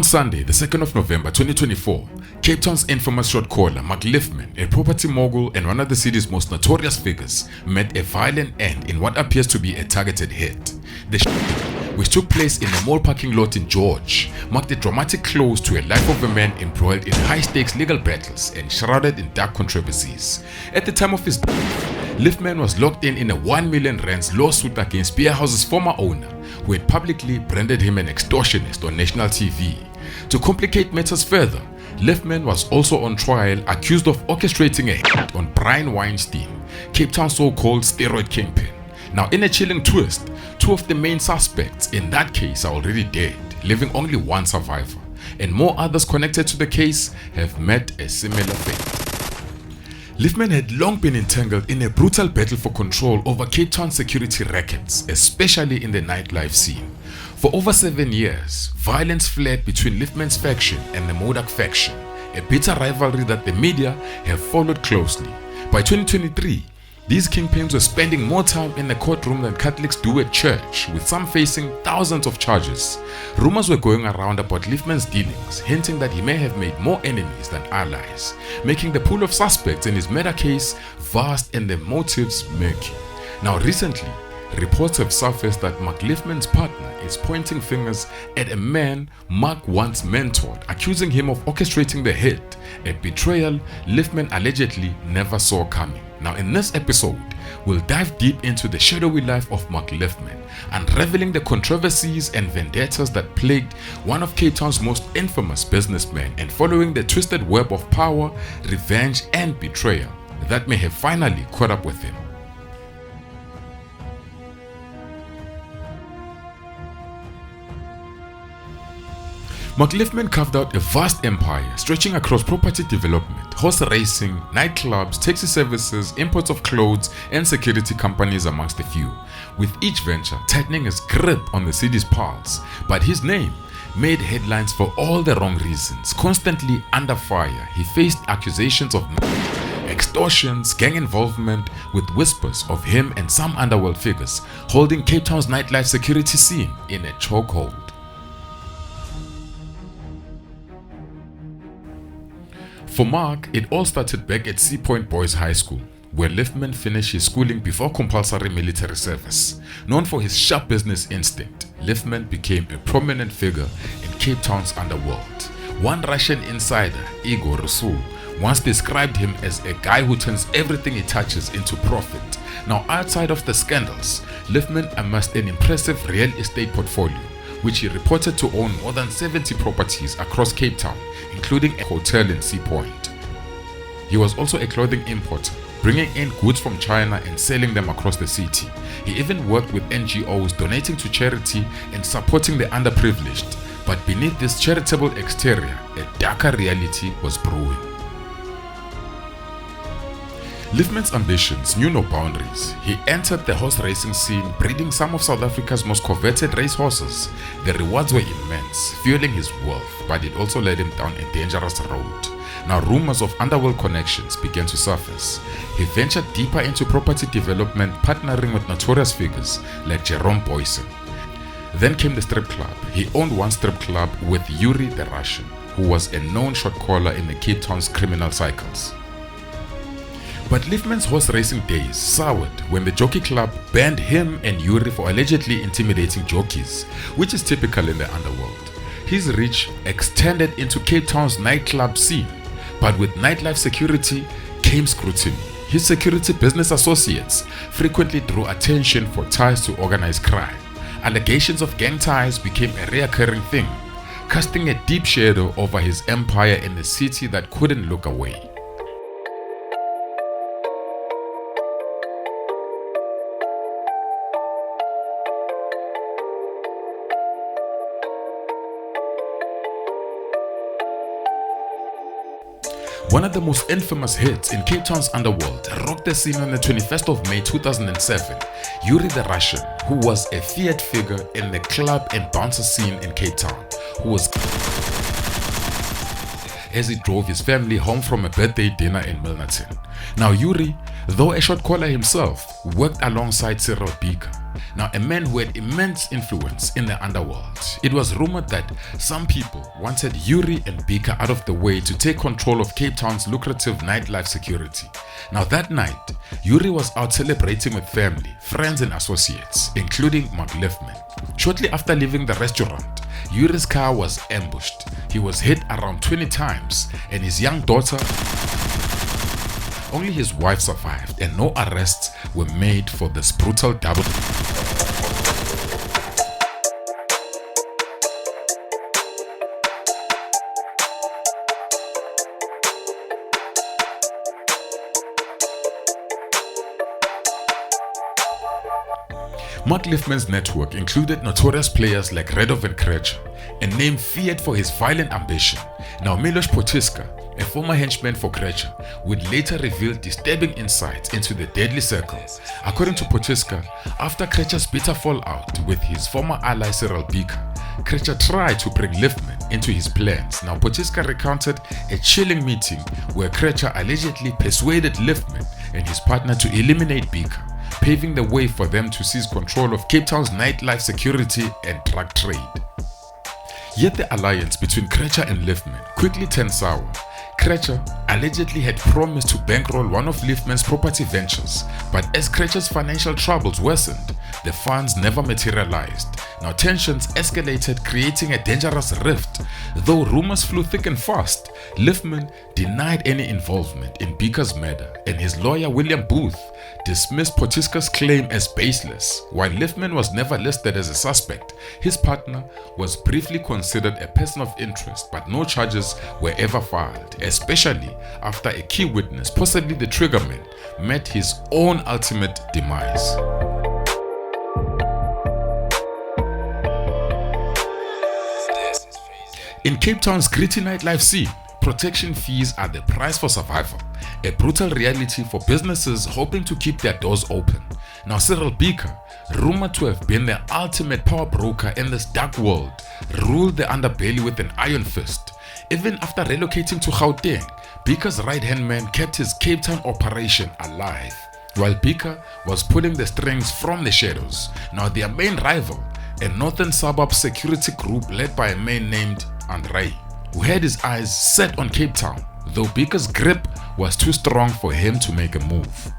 Sunday, the 2nd of November 2024, Cape Town's infamous shot caller Mark Lifman, a property mogul and one of the city's most notorious figures, met a violent end in what appears to be a targeted hit. The which took place in a mall parking lot in George, marked a dramatic close to a life of a man embroiled in high-stakes legal battles and shrouded in dark controversies. At the time of his death, Lifman was locked in a 1 million rands lawsuit against Beer House's former owner, who had publicly branded him an extortionist on national TV. To complicate matters further, Lifman was also on trial accused of orchestrating a hit on Brian Weinstein, Cape Town's so-called steroid kingpin. Now, in a chilling twist, two of the main suspects in that case are already dead, leaving only one survivor, and more others connected to the case have met a similar fate. Lifman had long been entangled in a brutal battle for control over Cape Town security rackets, especially in the nightlife scene. For over 7 years, violence flared between Lifman's faction and the Modak faction, a bitter rivalry that the media have followed closely. By 2023, these kingpins were spending more time in the courtroom than Catholics do at church, with some facing thousands of charges. Rumors were going around about Lifman's dealings, hinting that he may have made more enemies than allies, making the pool of suspects in his murder case vast and the motives murky. Now recently, reports have surfaced that Mark Lifman's partner is pointing fingers at a man Mark once mentored, accusing him of orchestrating the hit, a betrayal Lifman allegedly never saw coming. Now in this episode, we'll dive deep into the shadowy life of Mark Lifman, unraveling the controversies and vendettas that plagued one of Cape Town's most infamous businessmen, and following the twisted web of power, revenge and betrayal that may have finally caught up with him. Mark Lifman carved out a vast empire stretching across property development, horse racing, nightclubs, taxi services, imports of clothes, and security companies amongst a few, with each venture tightening his grip on the city's pulse. But his name made headlines for all the wrong reasons. Constantly under fire, he faced accusations of extortions, gang involvement, with whispers of him and some underworld figures holding Cape Town's nightlife security scene in a chokehold. For Mark, it all started back at Sea Point Boys High School, where Lifman finished his schooling before compulsory military service. Known for his sharp business instinct, Lifman became a prominent figure in Cape Town's underworld. One Russian insider, Igor Rasul, once described him as a guy who turns everything he touches into profit. Now, outside of the scandals, Lifman amassed an impressive real estate portfolio, which he reported to own more than 70 properties across Cape Town, including a hotel in Sea Point. He was also a clothing importer, bringing in goods from China and selling them across the city. He even worked with NGOs, donating to charity and supporting the underprivileged. But beneath this charitable exterior, a darker reality was brewing. Lifman's ambitions knew no boundaries. He entered the horse racing scene, breeding some of South Africa's most coveted racehorses. The rewards were immense, fueling his wealth, but it also led him down a dangerous road. Now rumors of underworld connections began to surface. He ventured deeper into property development, partnering with notorious figures like Jerome Boysen. Then came the strip club. He owned one strip club with Yuri the Russian, who was a known shot caller in the Cape Town's criminal cycles. But Lifman's horse racing days soured when the jockey club banned him and Yuri for allegedly intimidating jockeys, which is typical in the underworld. His reach extended into Cape Town's nightclub scene, but with nightlife security came scrutiny. His security business associates frequently drew attention for ties to organized crime. Allegations of gang ties became a recurring thing, casting a deep shadow over his empire in a city that couldn't look away. One of the most infamous hits in Cape Town's underworld rocked the scene on the 21st of May 2007. Yuri the Russian, who was a feared figure in the club and bouncer scene in Cape Town, who was as he drove his family home from a birthday dinner in Milnerton. Now Yuri, though a shot caller himself, worked alongside Cyril Beaker, now a man who had immense influence in the underworld. It was rumored that some people wanted Yuri and Beaker out of the way to take control of Cape Town's lucrative nightlife security. Now that night, Yuri was out celebrating with family, friends and associates, including Mark Lifman. Shortly after leaving the restaurant, Yuri's car was ambushed. He was hit around 20 times and his young daughter, only his wife survived, and no arrests were made for this brutal double. Mark Lifman's network included notorious players like Redov and Krejcir, a name feared for his violent ambition. Now Miloš Potiska, a former henchman for Krejcir, would later reveal disturbing insights into the deadly circle. According to Potiska, after Krejcir's bitter fallout with his former ally Cyril Beaker, Krejcir tried to bring Lifman into his plans. Now Potiska recounted a chilling meeting where Krejcir allegedly persuaded Lifman and his partner to eliminate Beaker, paving the way for them to seize control of Cape Town's nightlife security and drug trade. Yet the alliance between Krejcir and Lifman quickly turned sour. Krejcir allegedly had promised to bankroll one of Lifman's property ventures, but as Krejcir's financial troubles worsened, the funds never materialized. Now tensions escalated, creating a dangerous rift. Though rumors flew thick and fast, Lifman denied any involvement in Beaker's murder, and his lawyer William Booth dismissed Potiska's claim as baseless. While Lifman was never listed as a suspect, his partner was briefly considered a person of interest, but no charges were ever filed, especially after a key witness, possibly the triggerman, met his own ultimate demise. In Cape Town's gritty nightlife scene, protection fees are the price for survival, a brutal reality for businesses hoping to keep their doors open. Now Cyril Beaker, rumored to have been the ultimate power broker in this dark world, ruled the underbelly with an iron fist. Even after relocating to Gauteng, Beaker's right-hand man kept his Cape Town operation alive, while Beaker was pulling the strings from the shadows. Now their main rival, a northern suburb security group led by a man named Andre, who had his eyes set on Cape Town, though Beaker's grip was too strong for him to make a move.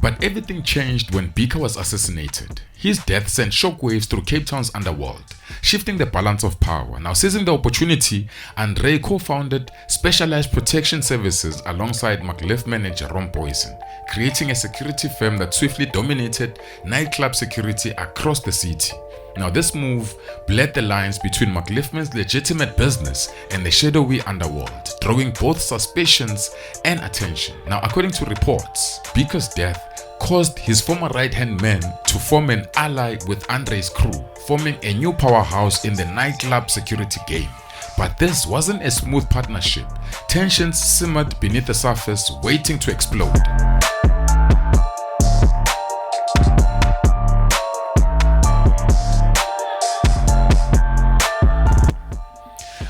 But everything changed when Beaker was assassinated. His death sent shockwaves through Cape Town's underworld, shifting the balance of power. Now seizing the opportunity, Andre co-founded Specialized Protection Services alongside Mark Lifman and Jerome Boysen, creating a security firm that swiftly dominated nightclub security across the city. Now this move blurred the lines between Mark Lifman's legitimate business and the shadowy underworld, drawing both suspicions and attention. Now according to reports, Beaker's death caused his former right-hand man to form an ally with Andre's crew, forming a new powerhouse in the nightclub security game. But this wasn't a smooth partnership. Tensions simmered beneath the surface, waiting to explode.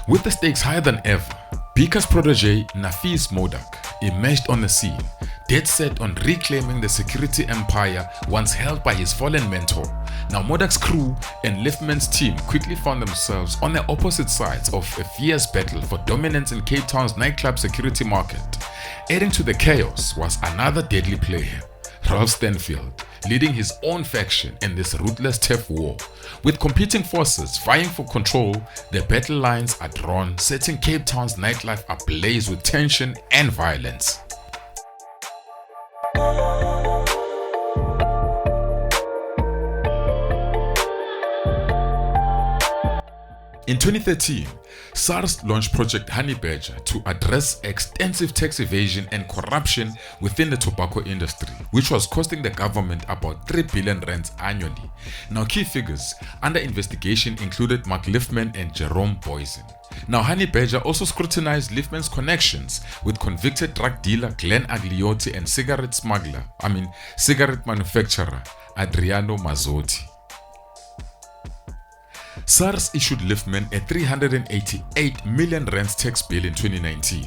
With the stakes higher than ever, Beaker's protege Nafis Modak emerged on the scene, dead set on reclaiming the security empire once held by his fallen mentor. Now Modak's crew and Lifman's team quickly found themselves on the opposite sides of a fierce battle for dominance in Cape Town's nightclub security market. Adding to the chaos was another deadly player, Ralph Stanfield, leading his own faction in this ruthless turf war. With competing forces vying for control, the battle lines are drawn, setting Cape Town's nightlife ablaze with tension and violence. In 2013, SARS launched Project Honey Badger to address extensive tax evasion and corruption within the tobacco industry, which was costing the government about 3 billion rands annually. Now key figures under investigation included Mark Lifman and Jerome Boysen. Now Honey Badger also scrutinized Lifman's connections with convicted drug dealer Glenn Agliotti and cigarette manufacturer Adriano Mazzotti. SARS issued Lifman a 388 million rands tax bill in 2019,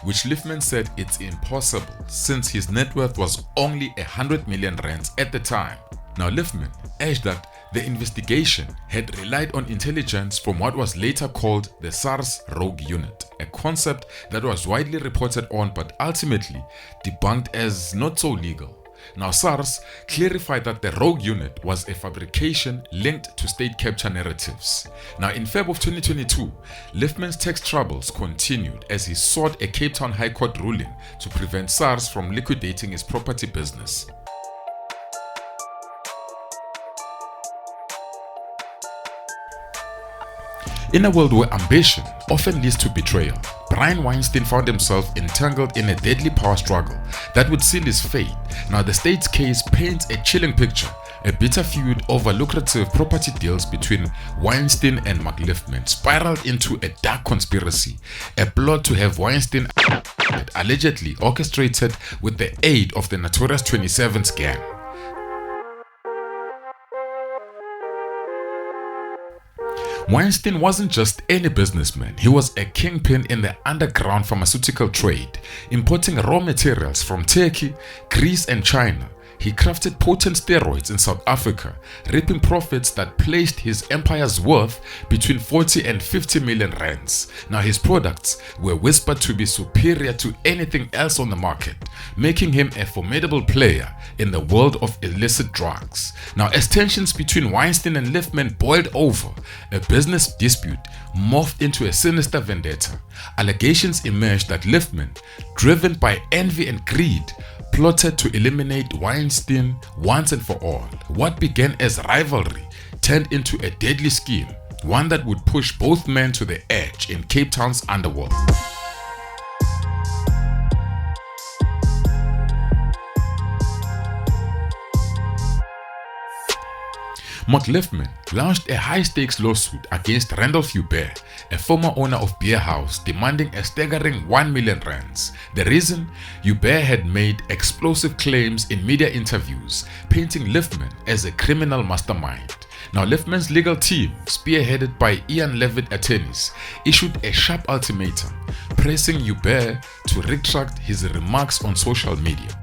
which Lifman said it's impossible since his net worth was only 100 million rands at the time. Now Lifman urged that the investigation had relied on intelligence from what was later called the SARS rogue unit, a concept that was widely reported on but ultimately debunked as not so legal. Now SARS clarified that the rogue unit was a fabrication linked to state capture narratives. Now in Feb of 2022, Lifman's tax troubles continued as he sought a Cape Town High Court ruling to prevent SARS from liquidating his property business. In a world where ambition often leads to betrayal, Brian Weinstein found himself entangled in a deadly power struggle that would seal his fate. Now the state's case paints a chilling picture, a bitter feud over lucrative property deals between Weinstein and Mark Lifman spiraled into a dark conspiracy, a plot to have Weinstein allegedly orchestrated with the aid of the notorious 27's gang. Weinstein wasn't just any businessman, he was a kingpin in the underground pharmaceutical trade, importing raw materials from Turkey, Greece and China. He crafted potent steroids in South Africa, reaping profits that placed his empire's worth between 40 and 50 million rands. Now his products were whispered to be superior to anything else on the market, making him a formidable player in the world of illicit drugs. Now as tensions between Weinstein and Lifman boiled over, a business dispute morphed into a sinister vendetta. Allegations emerged that Lifman, driven by envy and greed, plotted to eliminate Weinstein once and for all. What began as rivalry turned into a deadly scheme, one that would push both men to the edge in Cape Town's underworld. Mark Lifman launched a high-stakes lawsuit against Randolph Hubert, a former owner of Beer House, demanding a staggering 1 million rands. The reason? Hubert had made explosive claims in media interviews, painting Lifman as a criminal mastermind. Now Lifman's legal team, spearheaded by Ian Levitt attorneys, issued a sharp ultimatum, pressing Hubert to retract his remarks on social media.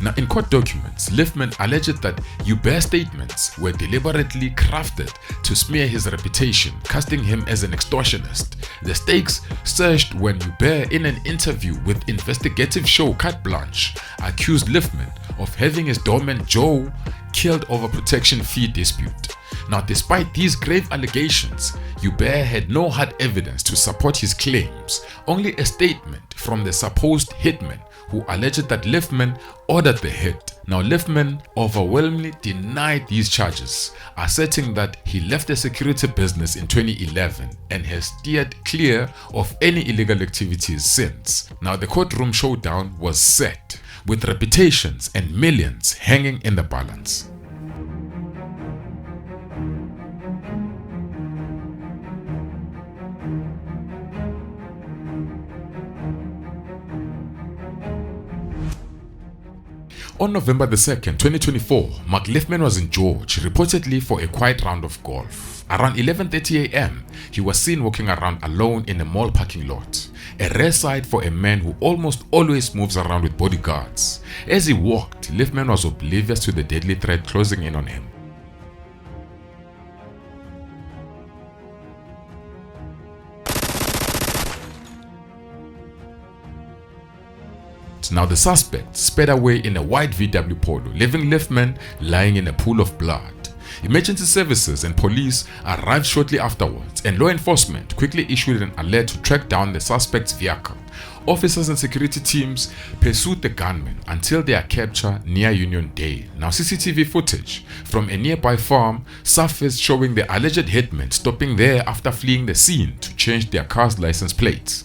Now in court documents, Lifman alleged that Hubert's statements were deliberately crafted to smear his reputation, casting him as an extortionist. The stakes surged when Hubert, in an interview with investigative show Carte Blanche, accused Lifman of having his doorman Joe killed over protection fee dispute. Now despite these grave allegations, Hubert had no hard evidence to support his claims, only a statement from the supposed hitman who alleged that Lifman ordered the hit. Now Lifman overwhelmingly denied these charges, asserting that he left the security business in 2011 and has steered clear of any illegal activities since. Now the courtroom showdown was set, with reputations and millions hanging in the balance. On November 2nd, 2024, Mark Lifman was in George, reportedly for a quiet round of golf. Around 11:30 a.m., he was seen walking around alone in a mall parking lot, a rare sight for a man who almost always moves around with bodyguards. As he walked, Lifman was oblivious to the deadly threat closing in on him. Now the suspect sped away in a white VW Polo, leaving Lifman lying in a pool of blood. Emergency services and police arrived shortly afterwards, and law enforcement quickly issued an alert to track down the suspect's vehicle. Officers and security teams pursued the gunman until their capture near Union Dale. Now CCTV footage from a nearby farm surfaced showing the alleged hitmen stopping there after fleeing the scene to change their car's license plates.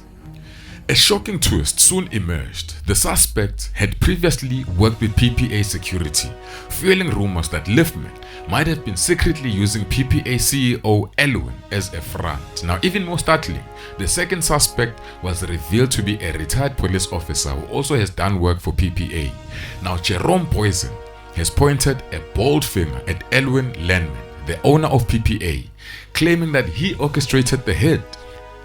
A shocking twist soon emerged. The suspect had previously worked with PPA security, fueling rumors that Lifman might have been secretly using PPA CEO Elwin as a front. Now even more startling, the second suspect was revealed to be a retired police officer who also has done work for PPA. Now Jerome Poison has pointed a bold finger at Elwin Landman, the owner of PPA, claiming that he orchestrated the hit.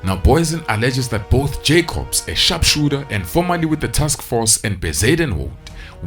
Now, Boysen alleges that both Jacobs, a sharpshooter and formerly with the task force, and Bezuidenhout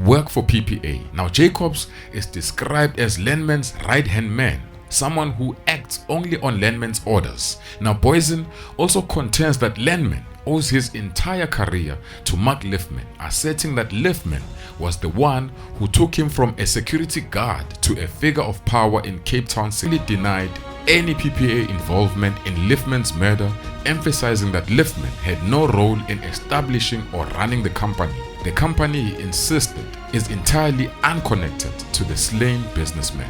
work for PPA. Now, Jacobs is described as Lendman's right-hand man, someone who acts only on Lendman's orders. Now, Boysen also contends that Lendman owes his entire career to Mark Lifman, asserting that Lifman was the one who took him from a security guard to a figure of power in Cape Town. He denied any PPA involvement in Lifman's murder, emphasizing that Lifman had no role in establishing or running the company. The company, he insisted, is entirely unconnected to the slain businessman.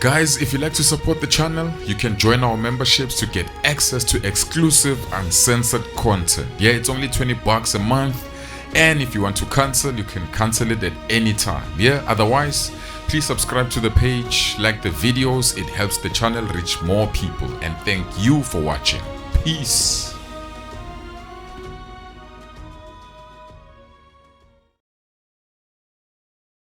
Guys, if you'd like to support the channel, you can join our memberships to get access to exclusive uncensored content. Yeah, it's only $20 a month, and if you want to cancel, you can cancel it at any time. Yeah, otherwise, please subscribe to the page, like the videos. It helps the channel reach more people, and thank you for watching. Peace.